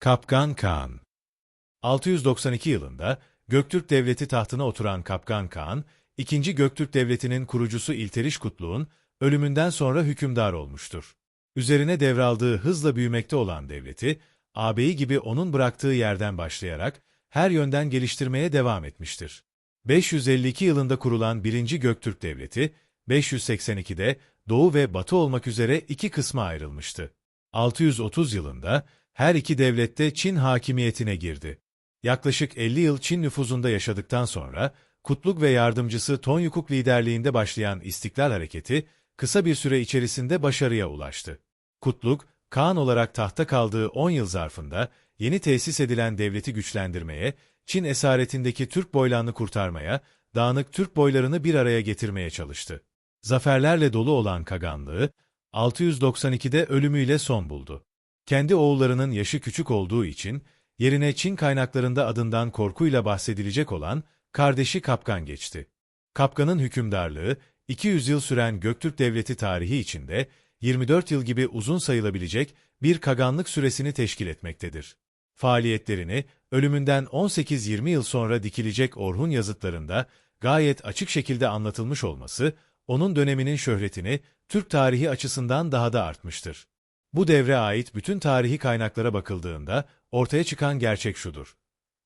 Kapkan Kağan 692 yılında Göktürk Devleti tahtına oturan Kapkan Kağan, II. Göktürk Devleti'nin kurucusu İlteriş Kutluk'un ölümünden sonra hükümdar olmuştur. Üzerine devraldığı hızla büyümekte olan devleti, ağabeyi gibi onun bıraktığı yerden başlayarak her yönden geliştirmeye devam etmiştir. 552 yılında kurulan I. Göktürk Devleti, 582'de Doğu ve Batı olmak üzere iki kısma ayrılmıştı. 630 yılında her iki devlette Çin hakimiyetine girdi. Yaklaşık 50 yıl Çin nüfuzunda yaşadıktan sonra, Kutluk ve yardımcısı Tonyukuk liderliğinde başlayan İstiklal Hareketi, kısa bir süre içerisinde başarıya ulaştı. Kutluk, Kağan olarak tahta kaldığı 10 yıl zarfında, yeni tesis edilen devleti güçlendirmeye, Çin esaretindeki Türk boylarını kurtarmaya, dağınık Türk boylarını bir araya getirmeye çalıştı. Zaferlerle dolu olan Kaganlığı, 692'de ölümüyle son buldu. Kendi oğullarının yaşı küçük olduğu için, yerine Çin kaynaklarında adından korkuyla bahsedilecek olan kardeşi Kapkan geçti. Kapkan'ın hükümdarlığı, 200 yıl süren Göktürk Devleti tarihi içinde 24 yıl gibi uzun sayılabilecek bir kaganlık süresini teşkil etmektedir. Faaliyetlerini, ölümünden 18-20 yıl sonra dikilecek Orhun yazıtlarında gayet açık şekilde anlatılmış olması, onun döneminin şöhretini Türk tarihi açısından daha da artmıştır. Bu devre ait bütün tarihi kaynaklara bakıldığında ortaya çıkan gerçek şudur.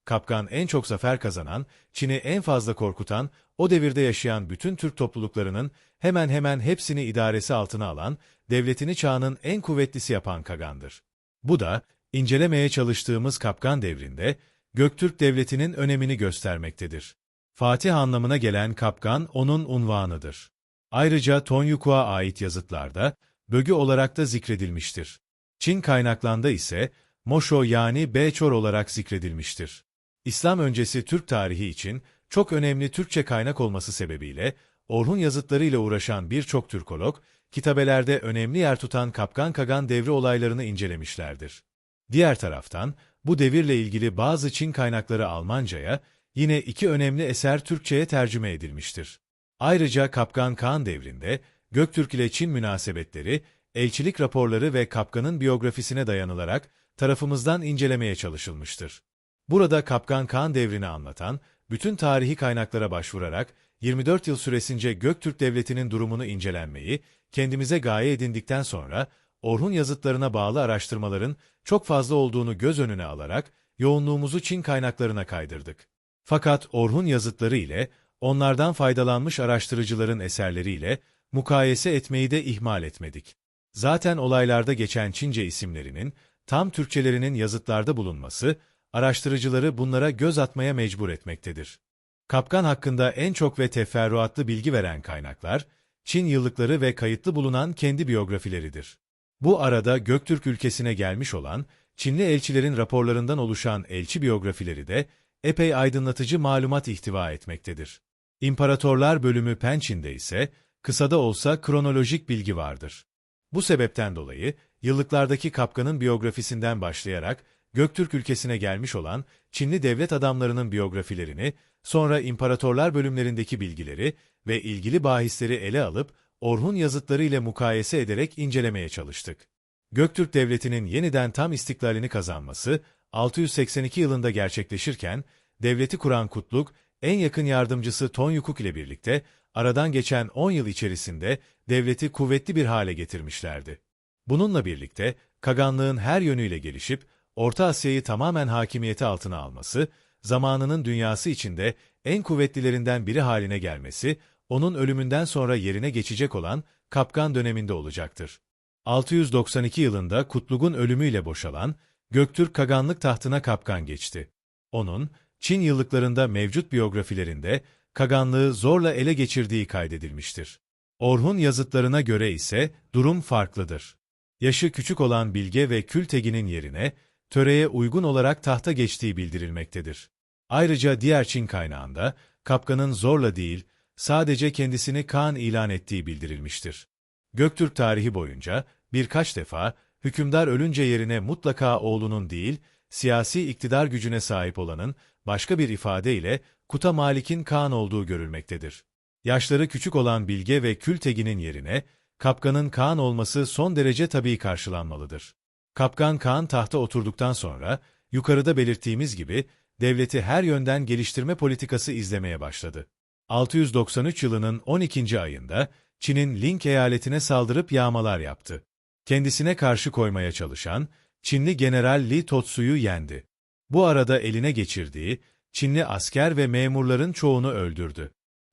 Kapkan en çok zafer kazanan, Çin'i en fazla korkutan, o devirde yaşayan bütün Türk topluluklarının hemen hemen hepsini idaresi altına alan, devletini çağının en kuvvetlisi yapan Kagan'dır. Bu da, incelemeye çalıştığımız Kapkan devrinde, Göktürk Devleti'nin önemini göstermektedir. Fatih anlamına gelen Kapkan onun unvanıdır. Ayrıca Tonyukuk'a ait yazıtlarda, bögü olarak da zikredilmiştir. Çin kaynaklarında ise, Moşo yani Beçor olarak zikredilmiştir. İslam öncesi Türk tarihi için çok önemli Türkçe kaynak olması sebebiyle, Orhun yazıtlarıyla uğraşan birçok Türkolog, kitabelerde önemli yer tutan Kapkan Kagan devri olaylarını incelemişlerdir. Diğer taraftan, bu devirle ilgili bazı Çin kaynakları Almanca'ya, yine iki önemli eser Türkçe'ye tercüme edilmiştir. Ayrıca Kapkan Kağan devrinde, Göktürk ile Çin münasebetleri, elçilik raporları ve Kapkan'ın biyografisine dayanılarak tarafımızdan incelemeye çalışılmıştır. Burada Kapkan Kağan devrini anlatan, bütün tarihi kaynaklara başvurarak 24 yıl süresince Göktürk Devleti'nin durumunu incelenmeyi, kendimize gaye edindikten sonra, Orhun yazıtlarına bağlı araştırmaların çok fazla olduğunu göz önüne alarak, yoğunluğumuzu Çin kaynaklarına kaydırdık. Fakat Orhun yazıtları ile, onlardan faydalanmış araştırıcıların eserleriyle, mukayese etmeyi de ihmal etmedik. Zaten olaylarda geçen Çince isimlerinin, tam Türkçelerinin yazıtlarda bulunması, araştırıcıları bunlara göz atmaya mecbur etmektedir. Kapkan hakkında en çok ve teferruatlı bilgi veren kaynaklar, Çin yıllıkları ve kayıtlı bulunan kendi biyografileridir. Bu arada Göktürk ülkesine gelmiş olan, Çinli elçilerin raporlarından oluşan elçi biyografileri de, epey aydınlatıcı malumat ihtiva etmektedir. İmparatorlar bölümü Pençin'de ise, kısa da olsa kronolojik bilgi vardır. Bu sebepten dolayı, yıllıklardaki Kapkan'ın biyografisinden başlayarak, Göktürk ülkesine gelmiş olan Çinli devlet adamlarının biyografilerini, sonra imparatorlar bölümlerindeki bilgileri ve ilgili bahisleri ele alıp, Orhun yazıtları ile mukayese ederek incelemeye çalıştık. Göktürk Devleti'nin yeniden tam istiklalini kazanması, 682 yılında gerçekleşirken, devleti kuran Kutluk, en yakın yardımcısı Tonyukuk ile birlikte, aradan geçen 10 yıl içerisinde devleti kuvvetli bir hale getirmişlerdi. Bununla birlikte, Kaganlığın her yönüyle gelişip, Orta Asya'yı tamamen hakimiyeti altına alması, zamanının dünyası içinde en kuvvetlilerinden biri haline gelmesi, onun ölümünden sonra yerine geçecek olan Kapkan döneminde olacaktır. 692 yılında Kutlug'un ölümüyle boşalan, Göktürk Kaganlık tahtına Kapkan geçti. Onun, Çin yıllıklarında mevcut biyografilerinde, Kaganlığı zorla ele geçirdiği kaydedilmiştir. Orhun yazıtlarına göre ise durum farklıdır. Yaşı küçük olan Bilge ve Kültegin'in yerine, töreye uygun olarak tahta geçtiği bildirilmektedir. Ayrıca diğer Çin kaynağında, Kapkan'ın zorla değil, sadece kendisini Kağan ilan ettiği bildirilmiştir. Göktürk tarihi boyunca, birkaç defa, hükümdar ölünce yerine mutlaka oğlunun değil, siyasi iktidar gücüne sahip olanın, başka bir ifadeyle, Kuta Malik'in Kağan olduğu görülmektedir. Yaşları küçük olan Bilge ve Kültegin'in yerine, Kapkan'ın Kağan olması son derece tabii karşılanmalıdır. Kapkan Kağan tahta oturduktan sonra, yukarıda belirttiğimiz gibi, devleti her yönden geliştirme politikası izlemeye başladı. 693 yılının 12. ayında, Çin'in Ling eyaletine saldırıp yağmalar yaptı. Kendisine karşı koymaya çalışan, Çinli General Li Totsu'yu yendi. Bu arada eline geçirdiği, Çinli asker ve memurların çoğunu öldürdü.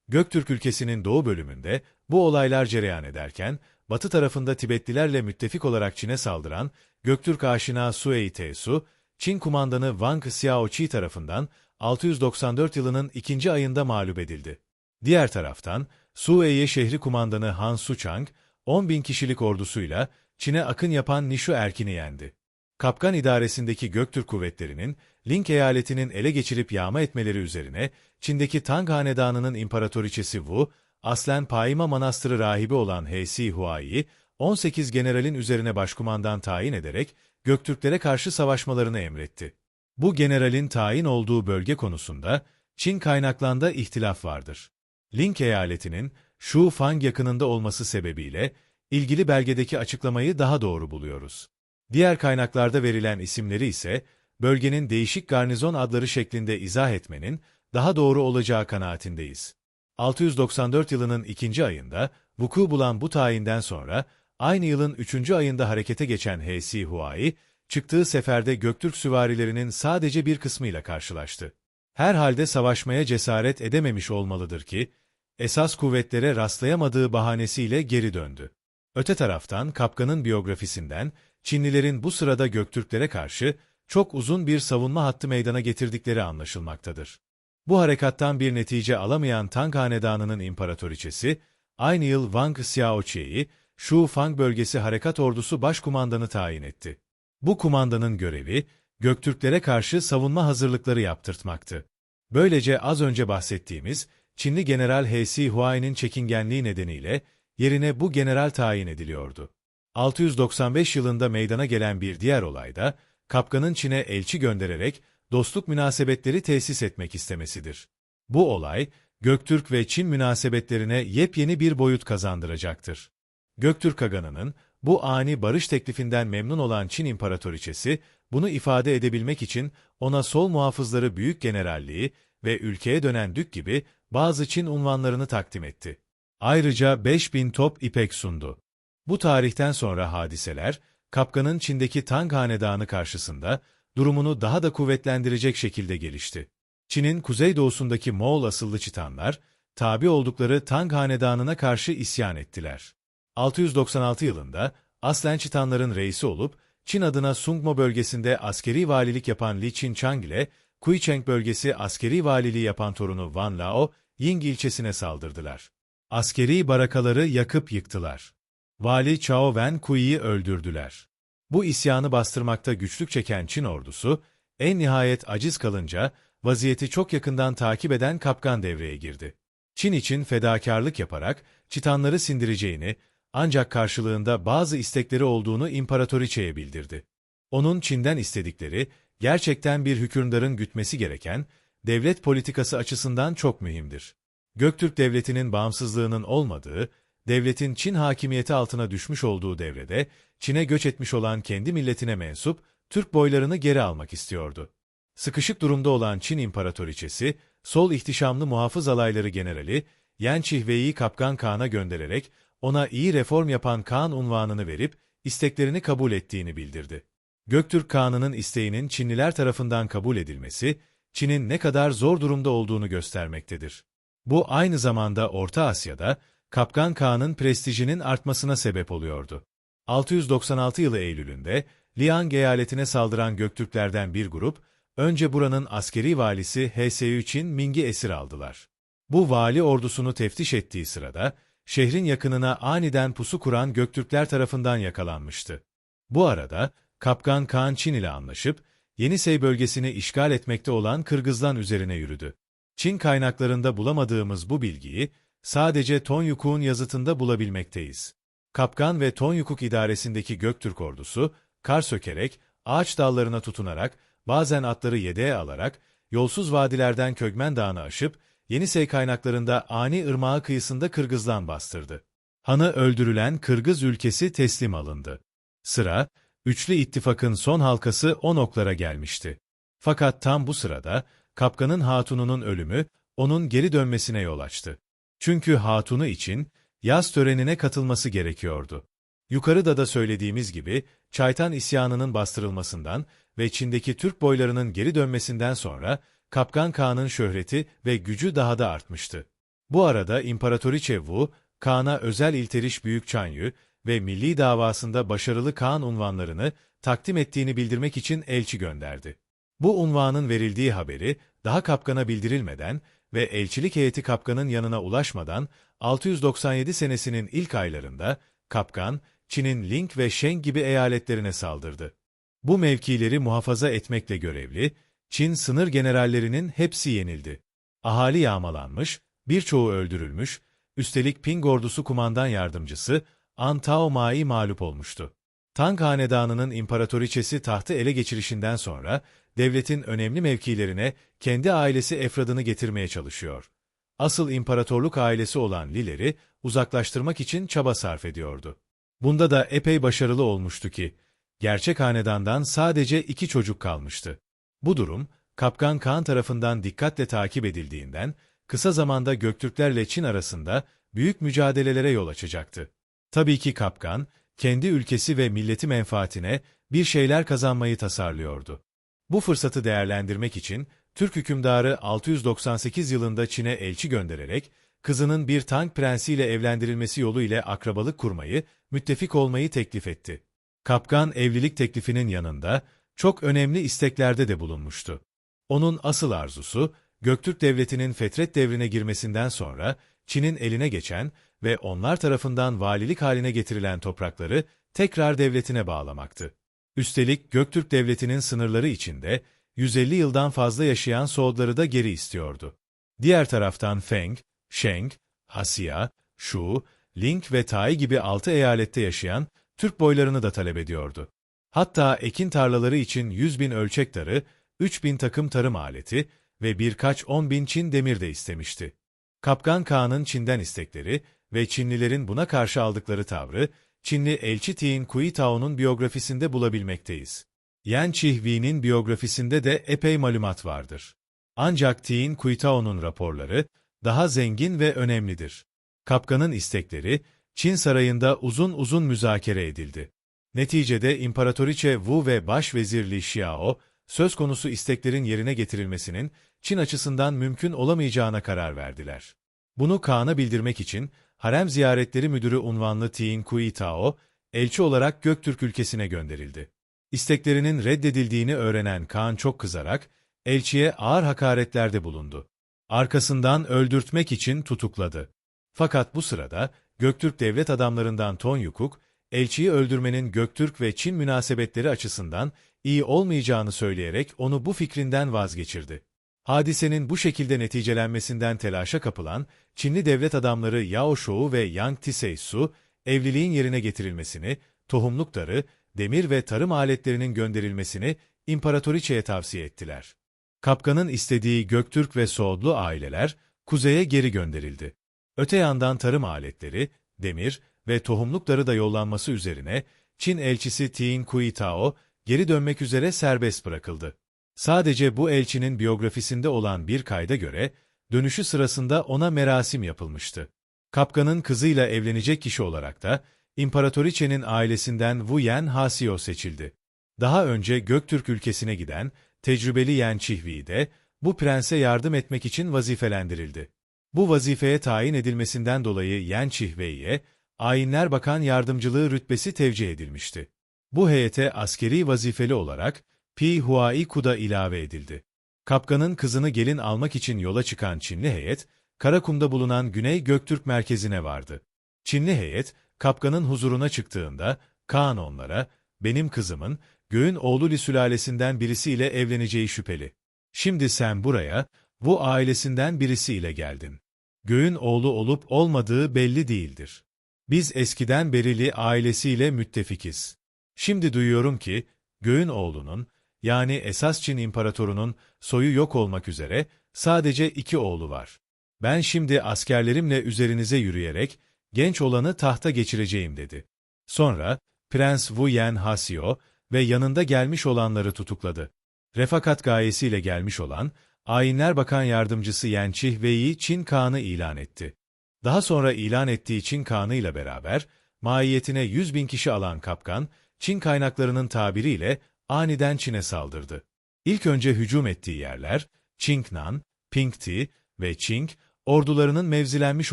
Göktürk ülkesinin doğu bölümünde, bu olaylar cereyan ederken, batı tarafında Tibetlilerle müttefik olarak Çin'e saldıran, Göktürk aşina Sui Tesu, Çin kumandanı Wang Xiaoqi tarafından 694 yılının 2. ayında mağlup edildi. Diğer taraftan, Suiye şehri kumandanı Han Suchang, 10.000 kişilik ordusuyla Çin'e akın yapan Nişu Erkin'i yendi. Kapkan idaresindeki Göktürk kuvvetlerinin, Ling eyaletinin ele geçirip yağma etmeleri üzerine, Çin'deki Tang Hanedanı'nın imparatoriçesi Wu, aslen Paima Manastırı rahibi olan He Huai'yi, 18 generalin üzerine başkumandan tayin ederek, Göktürklere karşı savaşmalarını emretti. Bu generalin tayin olduğu bölge konusunda, Çin kaynaklarında ihtilaf vardır. Ling eyaletinin, Shu Fang yakınında olması sebebiyle, ilgili belgedeki açıklamayı daha doğru buluyoruz. Diğer kaynaklarda verilen isimleri ise, bölgenin değişik garnizon adları şeklinde izah etmenin, daha doğru olacağı kanaatindeyiz. 694 yılının 2. ayında, vuku bulan bu tayinden sonra, aynı yılın 3. ayında harekete geçen He Huai, çıktığı seferde Göktürk süvarilerinin sadece bir kısmıyla karşılaştı. Herhalde savaşmaya cesaret edememiş olmalıdır ki, esas kuvvetlere rastlayamadığı bahanesiyle geri döndü. Öte taraftan Kapkan'ın biyografisinden, Çinlilerin bu sırada Göktürklere karşı çok uzun bir savunma hattı meydana getirdikleri anlaşılmaktadır. Bu harekattan bir netice alamayan Tang Hanedanı'nın imparatoriçesi, aynı yıl Wang Xiaoqi'yi, Shu Fang bölgesi harekat ordusu başkumandanı tayin etti. Bu kumandanın görevi, Göktürklere karşı savunma hazırlıkları yaptırtmaktı. Böylece az önce bahsettiğimiz, Çinli General He Huai'nin çekingenliği nedeniyle, yerine bu general tayin ediliyordu. 695 yılında meydana gelen bir diğer olayda, Kapkan'ın Çin'e elçi göndererek dostluk münasebetleri tesis etmek istemesidir. Bu olay, Göktürk ve Çin münasebetlerine yepyeni bir boyut kazandıracaktır. Göktürk Haganı'nın, bu ani barış teklifinden memnun olan Çin imparatoriçesi, bunu ifade edebilmek için ona sol muhafızları büyük generalliği ve ülkeye dönen dük gibi bazı Çin unvanlarını takdim etti. Ayrıca 5.000 top ipek sundu. Bu tarihten sonra hadiseler, Kapkan'ın Çin'deki Tang Hanedanı karşısında durumunu daha da kuvvetlendirecek şekilde gelişti. Çin'in kuzeydoğusundaki Moğol asıllı Çitanlar, tabi oldukları Tang Hanedanı'na karşı isyan ettiler. 696 yılında aslen Çitanların reisi olup, Çin adına Sungmo bölgesinde askeri valilik yapan Li Qinchang ile Kuicheng bölgesi askeri valiliği yapan torunu Wan Lao, Ying ilçesine saldırdılar. Askeri barakaları yakıp yıktılar. Vali Chao Wen Kui'yi öldürdüler. Bu isyanı bastırmakta güçlük çeken Çin ordusu, en nihayet aciz kalınca, vaziyeti çok yakından takip eden Kapkan devreye girdi. Çin için fedakarlık yaparak, Çitanları sindireceğini, ancak karşılığında bazı istekleri olduğunu imparatoriçeye bildirdi. Onun Çin'den istedikleri, gerçekten bir hükümdarın gütmesi gereken, devlet politikası açısından çok mühimdir. Göktürk Devleti'nin bağımsızlığının olmadığı, devletin Çin hakimiyeti altına düşmüş olduğu devrede, Çin'e göç etmiş olan kendi milletine mensup, Türk boylarını geri almak istiyordu. Sıkışık durumda olan Çin imparatoriçesi, sol ihtişamlı muhafız alayları generali, Yan Çihvei'yi Kapkan Kağan'a göndererek, ona iyi reform yapan Kağan unvanını verip, isteklerini kabul ettiğini bildirdi. Göktürk Kağan'ının isteğinin Çinliler tarafından kabul edilmesi, Çin'in ne kadar zor durumda olduğunu göstermektedir. Bu aynı zamanda Orta Asya'da, Kapkan Kağan'ın prestijinin artmasına sebep oluyordu. 696 yılı Eylül'ünde, Liang eyaletine saldıran Göktürklerden bir grup, önce buranın askeri valisi He Qin Ming'i esir aldılar. Bu vali ordusunu teftiş ettiği sırada, şehrin yakınına aniden pusu kuran Göktürkler tarafından yakalanmıştı. Bu arada, Kapkan Kağan Çin ile anlaşıp, Yenisey bölgesini işgal etmekte olan Kırgızistan üzerine yürüdü. Çin kaynaklarında bulamadığımız bu bilgiyi, sadece Tonyukuk'un yazıtında bulabilmekteyiz. Kapkan ve Tonyukuk idaresindeki Göktürk ordusu, kar sökerek, ağaç dallarına tutunarak, bazen atları yedeğe alarak, yolsuz vadilerden Kögmen Dağı'nı aşıp, Yenisey kaynaklarında Ani Irmağı kıyısında Kırgızistan bastırdı. Hanı öldürülen Kırgız ülkesi teslim alındı. Sıra, Üçlü ittifakın son halkası on oklara gelmişti. Fakat tam bu sırada, Kapkan'ın hatununun ölümü, onun geri dönmesine yol açtı. Çünkü hatunu için, yaz törenine katılması gerekiyordu. Yukarıda da söylediğimiz gibi, Çaytan isyanının bastırılmasından ve Çin'deki Türk boylarının geri dönmesinden sonra, Kapkan Kağan'ın şöhreti ve gücü daha da artmıştı. Bu arada İmparatoriçe Wu, Kağan'a özel İlteriş Büyük Çanyu ve milli davasında başarılı Kağan unvanlarını takdim ettiğini bildirmek için elçi gönderdi. Bu unvanın verildiği haberi daha Kapkan'a bildirilmeden ve elçilik heyeti Kapkan'ın yanına ulaşmadan 697 senesinin ilk aylarında Kapkan, Çin'in Ling ve Sheng gibi eyaletlerine saldırdı. Bu mevkileri muhafaza etmekle görevli, Çin sınır generallerinin hepsi yenildi. Ahali yağmalanmış, birçoğu öldürülmüş, üstelik Ping ordusu kumandan yardımcısı An Tao Mai mağlup olmuştu. Tang Hanedanı'nın imparatoriçesi tahtı ele geçirişinden sonra, devletin önemli mevkilerine kendi ailesi efradını getirmeye çalışıyor. Asıl imparatorluk ailesi olan Lileri uzaklaştırmak için çaba sarf ediyordu. Bunda da epey başarılı olmuştu ki, gerçek hanedandan sadece 2 çocuk kalmıştı. Bu durum, Kapkan Kağan tarafından dikkatle takip edildiğinden, kısa zamanda Göktürklerle Çin arasında büyük mücadelelere yol açacaktı. Tabii ki Kapkan, kendi ülkesi ve milleti menfaatine bir şeyler kazanmayı tasarlıyordu. Bu fırsatı değerlendirmek için, Türk hükümdarı 698 yılında Çin'e elçi göndererek, kızının bir Tang prensiyle evlendirilmesi yolu ile akrabalık kurmayı, müttefik olmayı teklif etti. Kapkan evlilik teklifinin yanında, çok önemli isteklerde de bulunmuştu. Onun asıl arzusu, Göktürk Devleti'nin Fetret devrine girmesinden sonra, Çin'in eline geçen ve onlar tarafından valilik haline getirilen toprakları tekrar devletine bağlamaktı. Üstelik Göktürk Devleti'nin sınırları içinde 150 yıldan fazla yaşayan Soğudları da geri istiyordu. Diğer taraftan Feng, Sheng, Hasya, Shu, Ling ve Tai gibi 6 eyalette yaşayan Türk boylarını da talep ediyordu. Hatta ekin tarlaları için 100.000 ölçek tarı, 3.000 takım tarım aleti ve birkaç 10.000 Çin demir de istemişti. Kapkan Kağan'ın Çin'den istekleri ve Çinlilerin buna karşı aldıkları tavrı, Çinli elçi Tien Kuitao'nun biyografisinde bulabilmekteyiz. Yan Chihwi'nin biyografisinde de epey malumat vardır. Ancak Tien Kuitao'nun raporları daha zengin ve önemlidir. Kapkan'ın istekleri, Çin sarayında uzun uzun müzakere edildi. Neticede İmparatoriçe Wu ve Başvezir Li Xiao, söz konusu isteklerin yerine getirilmesinin Çin açısından mümkün olamayacağına karar verdiler. Bunu Kağan'a bildirmek için Harem Ziyaretleri Müdürü unvanlı Tien Kuitao, elçi olarak Göktürk ülkesine gönderildi. İsteklerinin reddedildiğini öğrenen Kağan çok kızarak, elçiye ağır hakaretlerde bulundu. Arkasından öldürtmek için tutukladı. Fakat bu sırada Göktürk devlet adamlarından Ton Yukuk, elçiyi öldürmenin Göktürk ve Çin münasebetleri açısından iyi olmayacağını söyleyerek onu bu fikrinden vazgeçirdi. Hadisenin bu şekilde neticelenmesinden telaşa kapılan Çinli devlet adamları Yao Shou ve Yang Tisei-su, evliliğin yerine getirilmesini, tohumlukları, demir ve tarım aletlerinin gönderilmesini imparatoriçeye tavsiye ettiler. Kapkan'ın istediği Göktürk ve Soğudlu aileler kuzeye geri gönderildi. Öte yandan tarım aletleri, demir ve tohumlukları da yollanması üzerine Çin elçisi Tien Kuitao geri dönmek üzere serbest bırakıldı. Sadece bu elçinin biyografisinde olan bir kayda göre, dönüşü sırasında ona merasim yapılmıştı. Kapkan'ın kızıyla evlenecek kişi olarak da, İmparatoriçe'nin ailesinden Wu Yan Hasio seçildi. Daha önce Göktürk ülkesine giden, tecrübeli Yan Chihwi de, bu prense yardım etmek için vazifelendirildi. Bu vazifeye tayin edilmesinden dolayı Yan Chihwi'ye, Ayinler Bakan Yardımcılığı rütbesi tevcih edilmişti. Bu heyete askeri vazifeli olarak, Pi Huaiku da ilave edildi. Kapkan'ın kızını gelin almak için yola çıkan Çinli heyet, Karakum'da bulunan Güney Göktürk merkezine vardı. Çinli heyet, Kapkan'ın huzuruna çıktığında, Kağan onlara, benim kızımın, Göğün oğlu Li sülalesinden birisiyle evleneceği şüpheli. Şimdi sen buraya, bu ailesinden birisiyle geldin. Göğün oğlu olup olmadığı belli değildir. Biz eskiden beri Li ailesiyle müttefikiz. Şimdi duyuyorum ki, Göğün oğlunun, yani esas Çin imparatorunun soyu yok olmak üzere sadece 2 oğlu var. Ben şimdi askerlerimle üzerinize yürüyerek genç olanı tahta geçireceğim dedi. Sonra Prens Wu Yan Hasio, ve yanında gelmiş olanları tutukladı. Refakat gayesiyle gelmiş olan, Ayinler Bakan Yardımcısı Yen Chihwei'yi Çin Kağan'ı ilan etti. Daha sonra ilan ettiği Çin Kağan'ı ile beraber, mahiyetine 100.000 kişi alan kapkan, Çin kaynaklarının tabiriyle aniden Çin'e saldırdı. İlk önce hücum ettiği yerler, Qingnan, Pingti ve Qing ordularının mevzilenmiş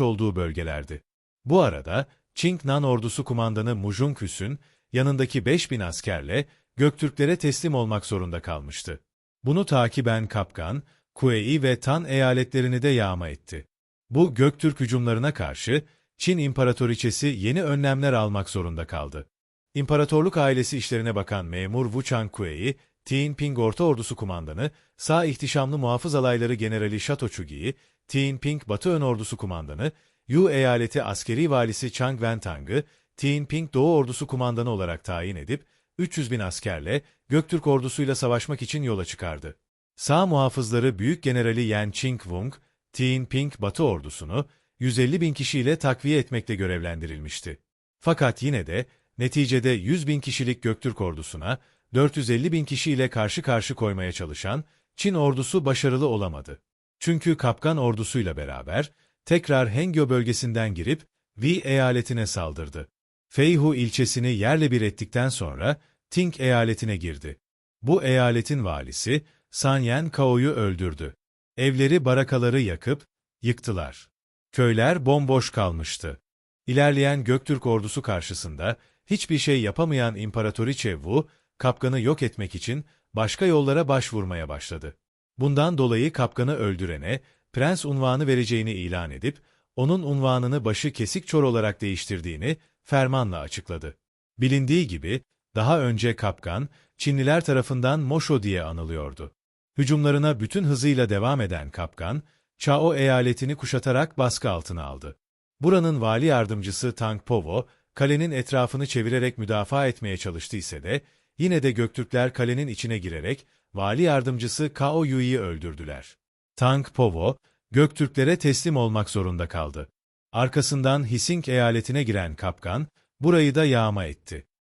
olduğu bölgelerdi. Bu arada, Qingnan ordusu kumandanı Mu Zhongxun, yanındaki 5.000 askerle Göktürklere teslim olmak zorunda kalmıştı. Bunu takiben Kapkan, Kuei ve Tan eyaletlerini de yağma etti. Bu Göktürk hücumlarına karşı Çin İmparatoriçesi yeni önlemler almak zorunda kaldı. İmparatorluk ailesi işlerine bakan memur Wu Changkuei, Tianping Orta Ordusu Kumandanı, Sağ İhtişamlı Muhafız Alayları Generali Shato Chugi'yi, Tianping Batı Ön Ordusu Kumandanı, Yu Eyaleti Askeri Valisi Chang Wentang'ı, Tianping Doğu Ordusu Kumandanı olarak tayin edip, 300.000 askerle Göktürk ordusuyla savaşmak için yola çıkardı. Sağ muhafızları Büyük Generali Yan Qingwung, Tianping Batı ordusunu 150.000 kişiyle takviye etmekle görevlendirilmişti. Fakat yine de neticede 100.000 kişilik Göktürk ordusuna 450.000 kişiyle karşı karşı koymaya çalışan Çin ordusu başarılı olamadı. Çünkü Kapkan ordusuyla beraber tekrar Hengyo bölgesinden girip Wi eyaletine saldırdı. Feihu ilçesini yerle bir ettikten sonra Ting eyaletine girdi. Bu eyaletin valisi Sanyan Kao'yu öldürdü. Evleri barakaları yakıp yıktılar. Köyler bomboş kalmıştı. İlerleyen Göktürk ordusu karşısında hiçbir şey yapamayan İmparatoriçe Wu, Kapkan'ı yok etmek için başka yollara başvurmaya başladı. Bundan dolayı Kapkan'ı öldürene prens unvanı vereceğini ilan edip, onun unvanını başı kesik çor olarak değiştirdiğini fermanla açıkladı. Bilindiği gibi, daha önce Kapkan, Çinliler tarafından Mosho diye anılıyordu. Hücumlarına bütün hızıyla devam eden Kapkan, Chao eyaletini kuşatarak baskı altına aldı. Buranın vali yardımcısı Tang Povo, kalenin etrafını çevirerek müdafaa etmeye çalıştı ise de, yine de Göktürkler kalenin içine girerek, vali yardımcısı Cao Yui'yi öldürdüler. Tang Povo, Göktürklere teslim olmak zorunda kaldı. Arkasından Hising eyaletine giren Kapkan, burayı da yağma etti.